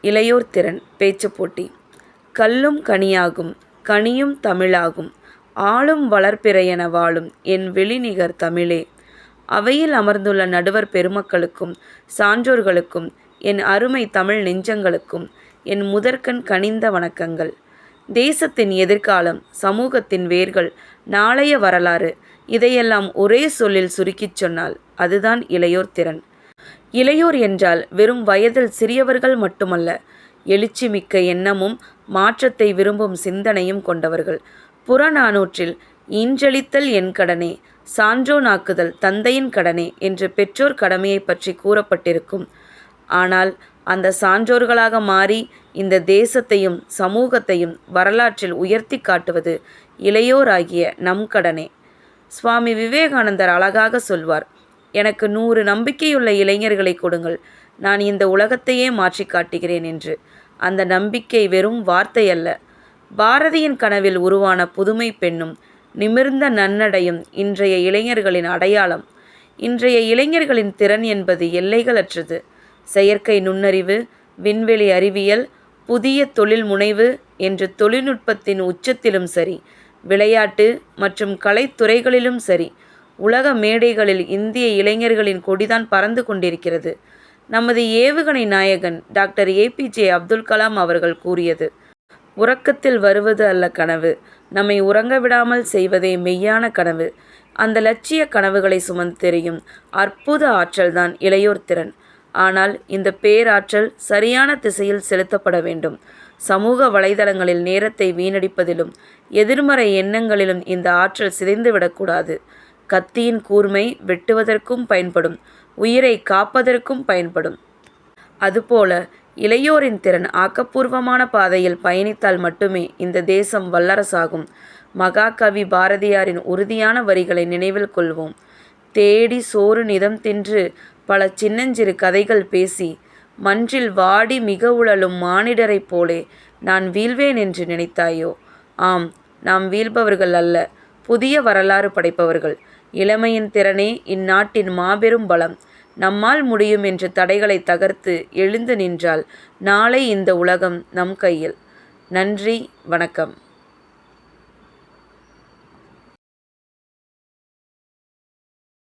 இளையோர் திறன் பேச்சுப் போட்டி. கல்லும் கனியாகும் கனியும் தமிழாகும் ஆளும் வளர்பிறையென வாழும் என் வெளிநிகர் தமிழே. அவையில் அமர்ந்துள்ள நடுவர் பெருமக்களுக்கும் சான்றோர்களுக்கும் என் அருமை தமிழ் நெஞ்சங்களுக்கும் என் முதற்கண் கனிந்த வணக்கங்கள். தேசத்தின் எதிர்காலம், சமூகத்தின் வேர்கள், நாளைய வரலாறு இதையெல்லாம் ஒரே சொல்லில் சுருக்கிச் சொன்னால் அதுதான் இளையோர் திறன். இளையோர் என்றால் வெறும் வயதில் சிறியவர்கள் மட்டுமல்ல, எழுச்சி மிக்க எண்ணமும் மாற்றத்தை விரும்பும் சிந்தனையும் கொண்டவர்கள். புறநானூற்றில் ஈன்றளித்தல் என் கடனே, சான்றோனாக்குதல் தந்தையின் கடனே என்று பெற்றோர் கடமையை பற்றி கூறப்பட்டிருக்கும். ஆனால் அந்த சான்றோர்களாக மாறி இந்த தேசத்தையும் சமூகத்தையும் வரலாற்றில் உயர்த்தி காட்டுவது இளையோராகிய நம் கடனே. சுவாமி விவேகானந்தர் அழகாக சொல்வார், எனக்கு 100 நம்பிக்கையுள்ள இளைஞர்களை கொடுங்கள், நான் இந்த உலகத்தையே மாற்றி காட்டுகிறேன் என்று. அந்த நம்பிக்கை வெறும் வார்த்தை அல்ல. பாரதியின் கனவில் உருவான புதுமை பெண்ணும் நிமிர்ந்த நன்னடையும் இன்றைய இளைஞர்களின் அடையாளம். இன்றைய இளைஞர்களின் திறன் என்பது எல்லைகளற்றது. செயற்கை நுண்ணறிவு, விண்வெளி அறிவியல், புதிய தொழில் முனைவு என்று தொழில்நுட்பத்தின் உச்சத்திலும் சரி, விளையாட்டு மற்றும் கலைத்துறைகளிலும் சரி, உலக மேடைகளில் இந்திய இளைஞர்களின் கொடிதான் பறந்து கொண்டிருக்கிறது. நமது ஏவுகணை நாயகன் டாக்டர் APJ அப்துல் கலாம் அவர்கள் கூறியது, உறக்கத்தில் வருவது அல்ல கனவு, நம்மை உறங்க விடாமல் செய்வதே மெய்யான கனவு. அந்த லட்சிய கனவுகளை சுமந்து தெரியும் அற்புத ஆற்றல்தான் இளையோர் திறன். ஆனால் இந்த பேராற்றல் சரியான திசையில் செலுத்தப்பட வேண்டும். சமூக வலைதளங்களில் நேரத்தை வீணடிப்பதிலும் எதிர்மறை எண்ணங்களிலும் இந்த ஆற்றல் சிதைந்துவிடக்கூடாது. கத்தியின் கூர்மை வெட்டுவதற்கும் பயன்படும், உயிரை காப்பதற்கும் பயன்படும். அதுபோல இளையோரின் திறன் ஆக்கப்பூர்வமான பாதையில் பயணித்தால் மட்டுமே இந்த தேசம் வல்லரசாகும். மகாகவி பாரதியாரின் உறுதியான வரிகளை நினைவில் கொள்வோம். தேடி சோறு நிதம் தின்று பல சின்னஞ்சிறு கதைகள் பேசி மன்றில் வாடி மிக உழலும் மானிடரைப் போலே நான் வீழ்வேன் என்று நினைத்தாயோ? ஆம், நாம் வீழ்பவர்கள் அல்ல, புதிய வரலாறு படைப்பவர்கள். இளமையின் திறனே இந்நாட்டின் மாபெரும் பலம். நம்மால் முடியும் என்று தடைகளை தகர்த்து எழுந்து நின்றால் நாளை இந்த உலகம் நம் கையில். நன்றி, வணக்கம்.